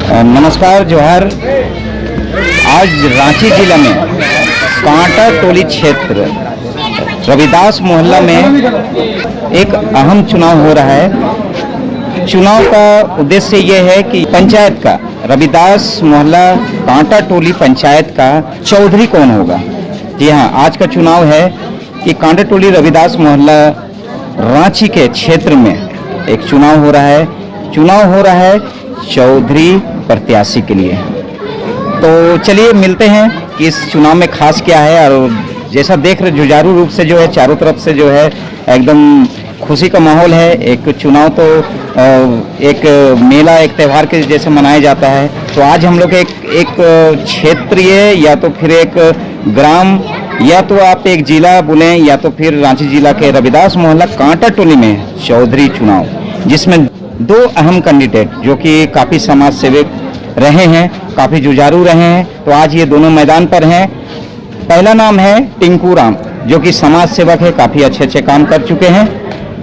नमस्कार जोहर। आज रांची जिला में कांटा टोली क्षेत्र रविदास मोहल्ला में एक अहम चुनाव हो रहा है। चुनाव का उद्देश्य ये है कि पंचायत का रविदास मोहल्ला कांटा टोली पंचायत का चौधरी कौन होगा। जी हाँ, आज का चुनाव है कि कांटा टोली रविदास मोहल्ला रांची के क्षेत्र में एक चुनाव हो रहा है। चुनाव हो रहा है चौधरी प्रत्याशी के लिए। तो चलिए मिलते हैं कि इस चुनाव में खास क्या है। और जैसा देख रहे जुझारू रूप से जो है चारों तरफ से जो है एकदम खुशी का माहौल है। एक चुनाव तो एक मेला, एक त्यौहार के जैसे मनाया जाता है। तो आज हम लोग एक क्षेत्रीय या तो फिर एक ग्राम या तो आप एक जिला बोलें या तो फिर रांची जिला के रविदास मोहल्ला कांटा टोली में चौधरी चुनाव, जिसमें दो अहम कैंडिडेट जो कि काफ़ी समाज सेवक रहे हैं, काफ़ी जुझारू रहे हैं। तो आज ये दोनों मैदान पर हैं। पहला नाम है टिंकू राम, जो कि समाज सेवक है, काफ़ी अच्छे काम कर चुके हैं।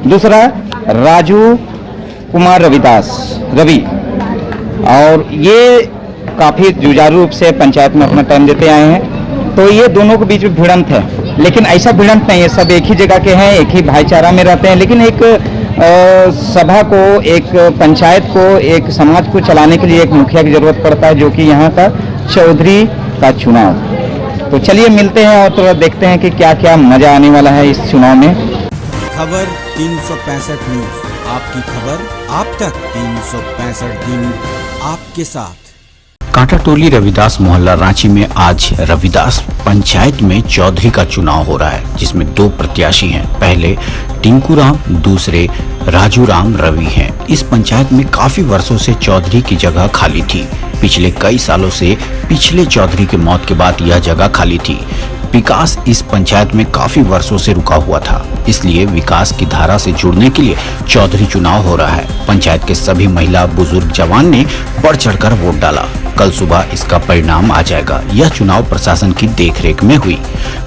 दूसरा राजू कुमार रविदास रवि, और ये काफ़ी जुझारू रूप से पंचायत में अपना टाइम देते आए हैं। तो ये दोनों के बीच में भिड़ंत है, लेकिन ऐसा भिड़ंत नहीं है, सब एक ही जगह के हैं, एक ही भाईचारा में रहते हैं। लेकिन एक सभा को, एक पंचायत को, एक समाज को चलाने के लिए एक मुखिया की जरूरत पड़ता है, जो कि यहाँ का चौधरी का चुनाव। तो चलिए मिलते हैं और थोड़ा देखते हैं कि क्या क्या मजा आने वाला है इस चुनाव में। खबर 365 न्यूज, आपकी खबर आप तक 365 दिन आपके साथ। कांटा टोली रविदास मोहल्ला रांची में आज रविदास पंचायत में चौधरी का चुनाव हो रहा है, जिसमें दो प्रत्याशी हैं। पहले टिंकू राम, दूसरे राजू राम रवि हैं। इस पंचायत में काफी वर्षों से चौधरी की जगह खाली थी। पिछले कई सालों से पिछले चौधरी की मौत के बाद यह जगह खाली थी। विकास इस पंचायत में काफी वर्षों से रुका हुआ था, इसलिए विकास की धारा से जुड़ने के लिए चौधरी चुनाव हो रहा है। पंचायत के सभी महिला, बुजुर्ग, जवान ने बढ़ चढ़कर वोट डाला। कल सुबह इसका परिणाम आ जाएगा। यह चुनाव प्रशासन की देखरेख में हुई।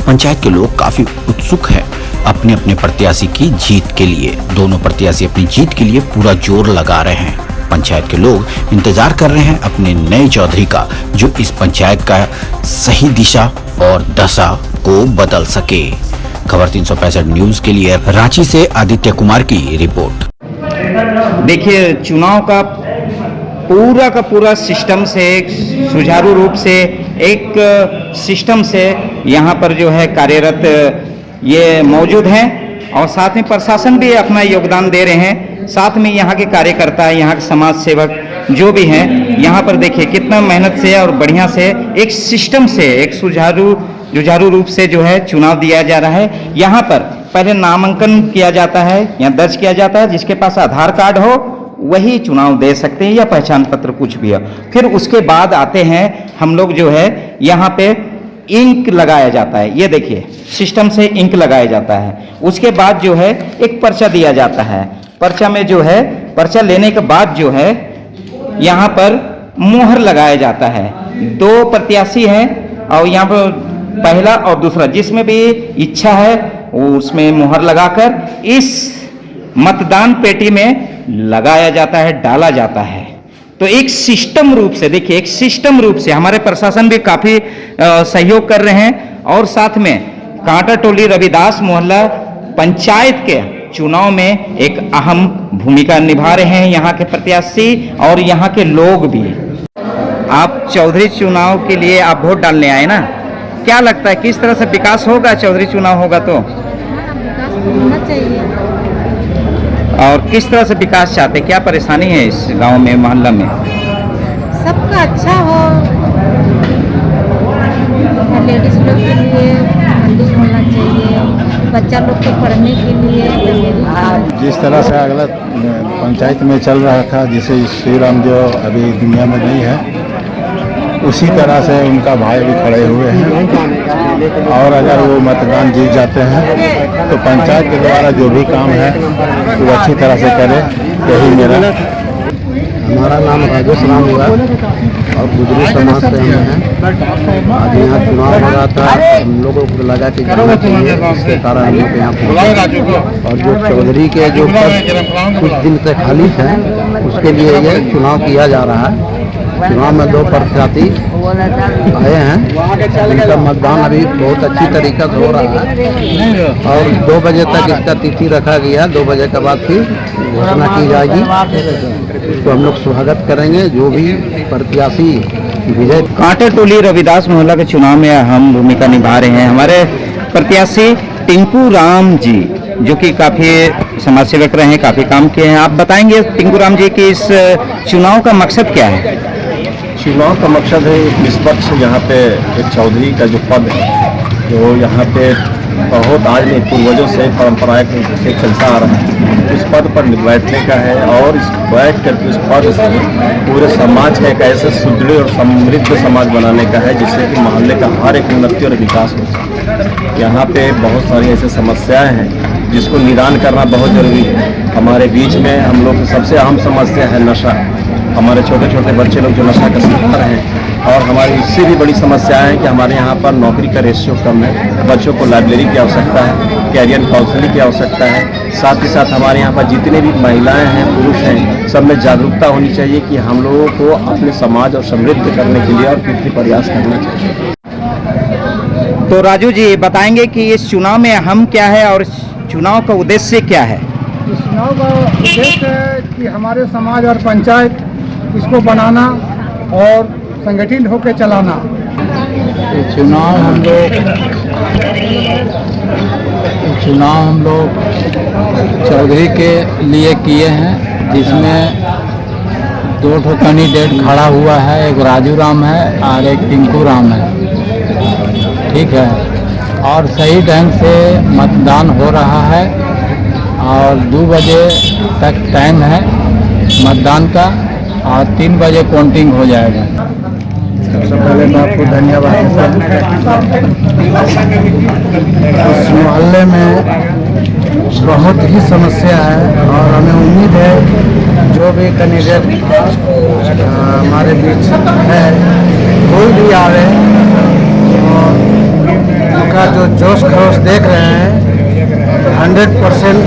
पंचायत के लोग काफी उत्सुक हैं अपने अपने प्रत्याशी की जीत के लिए। दोनों प्रत्याशी अपनी जीत के लिए पूरा जोर लगा रहे हैं। पंचायत के लोग इंतजार कर रहे हैं अपने नए चौधरी का, जो इस पंचायत का सही दिशा और दशा को बदल सके। खबर 365 न्यूज के लिए रांची से आदित्य कुमार की रिपोर्ट। देखिए, चुनाव का पूरा सिस्टम से, एक सुचारू रूप से, एक सिस्टम से यहाँ पर जो है कार्यरत ये मौजूद हैं, और साथ में प्रशासन भी अपना योगदान दे रहे हैं। साथ में यहाँ के कार्यकर्ता, यहाँ के समाज सेवक जो भी हैं, यहाँ पर देखिए कितना मेहनत से और बढ़िया से एक सिस्टम से, एक जुझारू रूप से जो है चुनाव दिया जा रहा है। यहाँ पर पहले नामांकन किया जाता है, यहाँ दर्ज किया जाता है। जिसके पास आधार कार्ड हो वही चुनाव दे सकते हैं, या पहचान पत्र कुछ भी हो। फिर उसके बाद आते हैं हम लोग जो है यहाँ पे इंक लगाया जाता है। ये देखिए सिस्टम से इंक लगाया जाता है। उसके बाद जो है एक पर्चा दिया जाता है। पर्चा में जो है, पर्चा लेने के बाद जो है यहाँ पर मुहर लगाया जाता है। दो प्रत्याशी हैं और यहाँ पर पहला और दूसरा, जिसमें भी इच्छा है उसमें मुहर लगाकर इस मतदान पेटी में लगाया जाता है, डाला जाता है। तो एक सिस्टम रूप से देखिए, एक सिस्टम रूप से हमारे प्रशासन भी काफी सहयोग कर रहे हैं। और साथ में कांटा टोली रविदास मोहल्ला पंचायत के चुनाव में एक अहम भूमिका निभा रहे हैं यहाँ के प्रत्याशी और यहाँ के लोग भी। आप चौधरी चुनाव के लिए आप वोट डालने आए ना, क्या लगता है किस तरह से विकास होगा चौधरी चुनाव होगा तो? होना चाहिए। और किस तरह से विकास चाहते, क्या परेशानी है इस गांव में, मोहल्ला में? सबका अच्छा हो, लेडीज लोग के लिए मंदिर होना चाहिए, बच्चा लोग को पढ़ने के लिए। जिस तरह से अगला पंचायत में चल रहा था, जिसे श्री राम जो अभी दुनिया में नहीं है, उसी तरह से उनका भाई भी खड़े हुए हैं। और अगर वो मतदान जीत जाते हैं तो पंचायत के द्वारा जो भी काम है वो अच्छी तरह से करे, यही मेरा। हमारा नाम राजेश राम हुआ और गुजरी समाज से हम हैं। आज यहाँ चुनाव हो रहा था, हम लोगों को लगा कि जाना चाहिए, इसके कारण हम लोग यहाँ पहुँचे। और जो चौधरी के जो पद कुछ दिन से खाली है, उसके लिए ये चुनाव किया जा रहा है। चुनाव में 2 प्रत्याशी आए हैं। इनका मतदान अभी बहुत अच्छी तरीके से हो रहा है और 2 बजे तक इसका तिथि रखा गया है। 2 बजे के बाद फिर घोषणा की जाएगी। इसको हम लोग स्वागत करेंगे। जो भी प्रत्याशी विजय कांटा टोली रविदास मोहल्ला के चुनाव में अहम भूमिका निभा रहे हैं हमारे प्रत्याशी टिंकू राम जी, जो कि काफी समाज सेवक रहे हैं, काफी काम किए हैं। आप बताएंगे टिंकू राम जी कि इस चुनाव का मकसद क्या है? चुनाव का मकसद है एक निष्पक्ष, यहाँ पे एक चौधरी का जो पद है, जो यहाँ पे बहुत आज नहीं पूर्वजों से परंपराएं से चलता आ रहा है, उस पद पर बैठने का है और इस बैठ करके उस पद से पूरे समाज का एक ऐसे सुदृढ़ और समृद्ध समाज बनाने का है जिससे कि मोहल्ले का हर एक उन्नति और विकास हो सके। यहाँ पे बहुत सारी ऐसी समस्याएं हैं जिसको निदान करना बहुत जरूरी है। हमारे बीच में हम लोग की सबसे अहम समस्या है नशा। हमारे छोटे छोटे बच्चे लोग जो नशा का शिकार हैं और हमारी इससे भी बड़ी समस्या है कि हमारे यहाँ पर नौकरी का रेशियो कम है। बच्चों को लाइब्रेरी की आवश्यकता है, कैरियर काउंसलिंग की आवश्यकता है। साथ ही साथ हमारे यहाँ पर जितने भी महिलाएं हैं, पुरुष हैं, सब में जागरूकता होनी चाहिए कि हम लोगों को अपने समाज और समृद्ध करने के लिए और कितने प्रयास करना चाहिए। तो राजू जी बताएंगे कि इस चुनाव में अहम क्या है और इस चुनाव का उद्देश्य क्या है? इस चुनाव का उद्देश्य है कि हमारे समाज और पंचायत इसको बनाना और संगठित होकर चलाना। चुनाव हम लोग चौधरी के लिए किए हैं, जिसमें 2 ठो कैंडिडेट खड़ा हुआ है। एक राजू राम है और एक टिंकू राम है। ठीक है, और सही ढंग से मतदान हो रहा है और 2 बजे तक टाइम है मतदान का और 3 बजे काउंटिंग हो जाएगा। सबसे पहले मैं आपको धन्यवाद देता हूँ। इस मोहल्ले में बहुत ही समस्या है और हमें उम्मीद है जो भी कैंडिडेट हमारे बीच है, कोई भी आवे, और उनका जो जोश खरोश देख रहे हैं 100%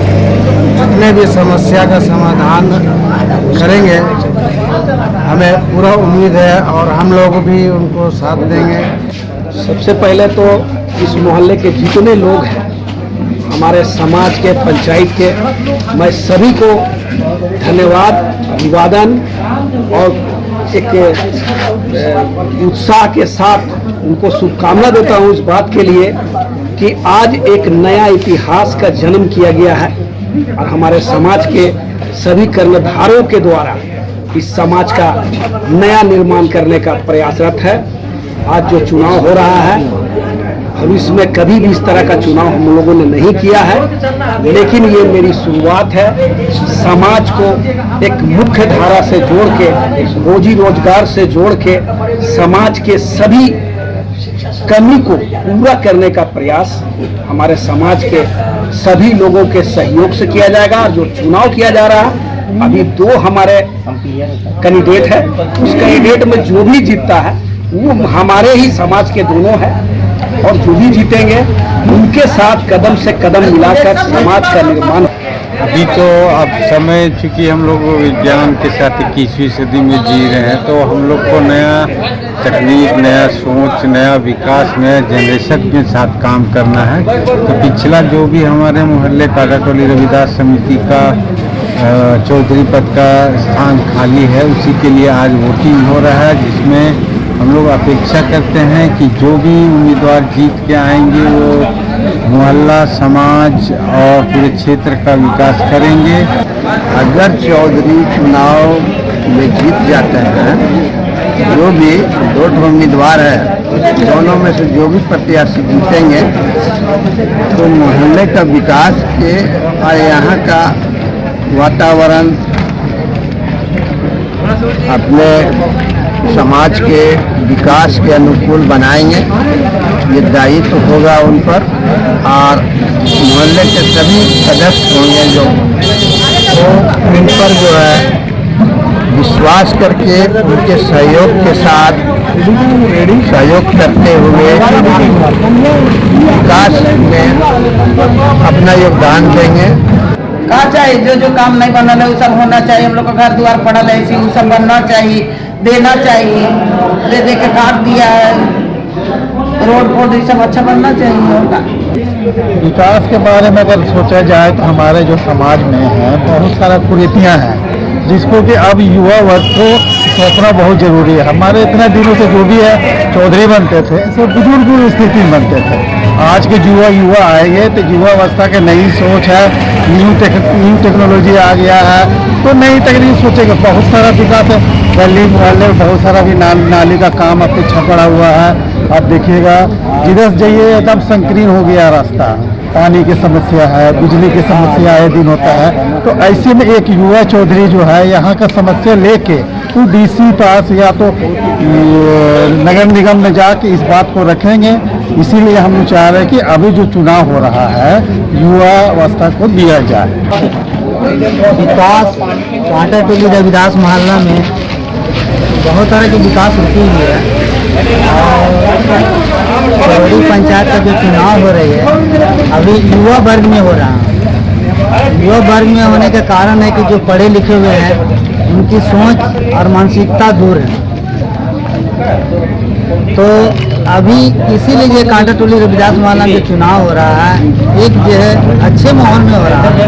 जितने भी समस्या का समाधान करेंगे, हमें पूरा उम्मीद है और हम लोग भी उनको साथ देंगे। सबसे पहले तो इस मोहल्ले के जितने लोग हैं, हमारे समाज के, पंचायत के, मैं सभी को धन्यवाद, अभिवादन और एक उत्साह के साथ उनको शुभकामना देता हूँ इस बात के लिए कि आज एक नया इतिहास का जन्म किया गया है और हमारे समाज के सभी कर्णधारों के द्वारा इस समाज का नया निर्माण करने का प्रयासरत है। आज जो चुनाव हो रहा है, भविष्य में कभी भी इस तरह का चुनाव हम लोगों ने नहीं किया है, लेकिन ये मेरी शुरुआत है। समाज को एक मुख्य धारा से जोड़ के, रोजी रोजगार से जोड़ के समाज के सभी कमी को पूरा करने का प्रयास हमारे समाज के सभी लोगों के सहयोग से किया जाएगा। और जो चुनाव किया जा रहा है, अभी 2 हमारे कैंडिडेट है, उस कैंडिडेट में जो भी जीतता है वो हमारे ही समाज के दोनों हैं और जो भी जीतेंगे उनके साथ कदम से कदम मिलाकर समाज का निर्माण। अभी तो अब समय, चूँकि हम लोग विज्ञान के साथ 21वीं सदी में जी रहे हैं, तो हम लोग को नया तकनीक, नया सोच, नया विकास, नया जनरेशन के साथ काम करना है। तो पिछला जो भी हमारे मोहल्ले कांटा टोली रविदास समिति का चौधरी पद का स्थान खाली है, उसी के लिए आज वोटिंग हो रहा है, जिसमें हम लोग अपेक्षा करते हैं कि जो भी उम्मीदवार जीत के आएंगे वो मोहल्ला, समाज और पूरे क्षेत्र का विकास करेंगे। अगर चौधरी चुनाव में जीत जाते हैं, जो भी 2 उम्मीदवार है, दोनों में से जो भी प्रत्याशी जीतेंगे, तो मोहल्ले का विकास के और यहाँ का वातावरण अपने समाज के विकास के अनुकूल बनाएंगे। ये दायित्व होगा उन पर और मोहल्ले के सभी सदस्य होंगे जो, तो उन पर जो है विश्वास करके उनके सहयोग के साथ सहयोग करते हुए विकास में अपना योगदान देंगे। का चाहिए जो जो काम नहीं बनल है वो सब होना चाहिए। हम लोग का घर द्वार पड़ल है, वो सब बनना चाहिए। देना चाहिए, दे दे के काट दिया है। रोड फोड ये सब अच्छा बनना चाहिए होगा। विकास के बारे में अगर सोचा जाए तो हमारे जो समाज में है बहुत सारा कुरीतियाँ हैं जिसको कि अब युवा वर्ग को सोचना बहुत ज़रूरी है। हमारे इतने दिनों से जो भी है चौधरी बनते थे सब बुजुर्ग स्थिति में बनते थे। आज के युवा आएंगे तो युवा अवस्था के नई सोच है, न्यू टेक्नोलॉजी आ गया है तो नई तकनीक सोचेंगे। बहुत सारा विकास है, गली मोहल्ले बहुत सारा भी नाली का काम अब पीछा पड़ा हुआ है। आप देखिएगा जिधर जाइए एकदम संकीर्ण हो गया रास्ता, पानी की समस्या है, बिजली की समस्या आए दिन होता है। तो ऐसे में एक युवा चौधरी जो है यहाँ का समस्या लेके तो डीसी पास या तो नगर निगम में जाके इस बात को रखेंगे। इसीलिए हम चाह रहे हैं कि अभी जो चुनाव हो रहा है युवा अवस्था को दिया जाए। विकास कांटा टोली रविदास मोहल्ला में बहुत तरह की विकास होती हुई है। चौधरी पंचायत का जो चुनाव हो रही है अभी युवा वर्ग में हो रहा है। युवा वर्ग में होने का कारण है कि जो पढ़े लिखे हुए हैं उनकी सोच और मानसिकता दूर है। तो अभी इसीलिए ये कांटा टोली रविदास मोहल्ला में चुनाव हो रहा है एक जो है अच्छे माहौल में हो रहा है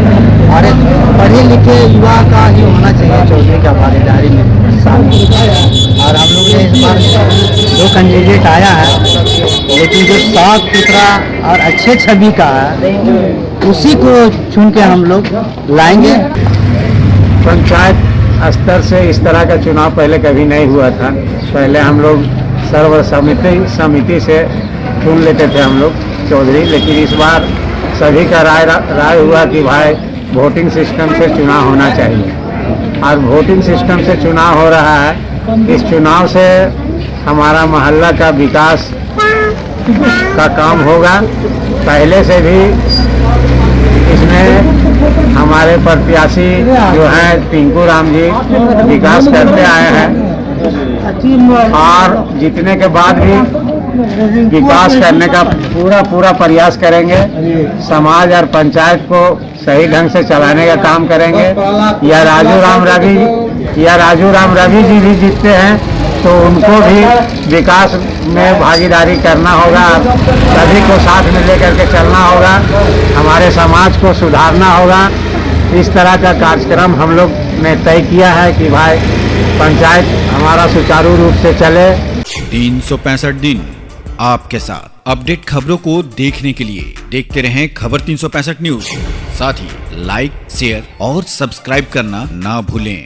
और एक पढ़े लिखे युवा का ही होना चाहिए चौधरी का भागीदारी में और हम लोग ने इस बार जो कैंडिडेट आया है लेकिन जो साफ सुथरा और अच्छे छवि का है उसी को चुन के हम लोग लाएंगे। पंचायत स्तर से इस तरह का चुनाव पहले कभी नहीं हुआ था। पहले हम लोग सर्वसम्मति से चुन लेते थे हम लोग चौधरी, लेकिन इस बार सभी का राय हुआ कि भाई वोटिंग सिस्टम से चुनाव होना चाहिए और वोटिंग सिस्टम से चुनाव हो रहा है। इस चुनाव से हमारा मोहल्ला का विकास का काम होगा। पहले से भी इसमें हमारे प्रत्याशी जो हैं टिंकू राम जी विकास करते आए हैं और जीतने के बाद भी विकास करने का पूरा प्रयास करेंगे। समाज और पंचायत को सही ढंग से चलाने का काम करेंगे। या राजू राम रवि जी भी जीतते हैं तो उनको भी विकास में भागीदारी करना होगा। सभी को साथ में लेकर के चलना होगा, हमारे समाज को सुधारना होगा। इस तरह का कार्यक्रम हम लोग ने तय किया है कि भाई पंचायत हमारा सुचारू रूप से चले। 365 दिन आपके साथ अपडेट खबरों को देखने के लिए देखते रहें खबर 365 न्यूज। साथ ही लाइक, शेयर और सब्सक्राइब करना ना भूलें।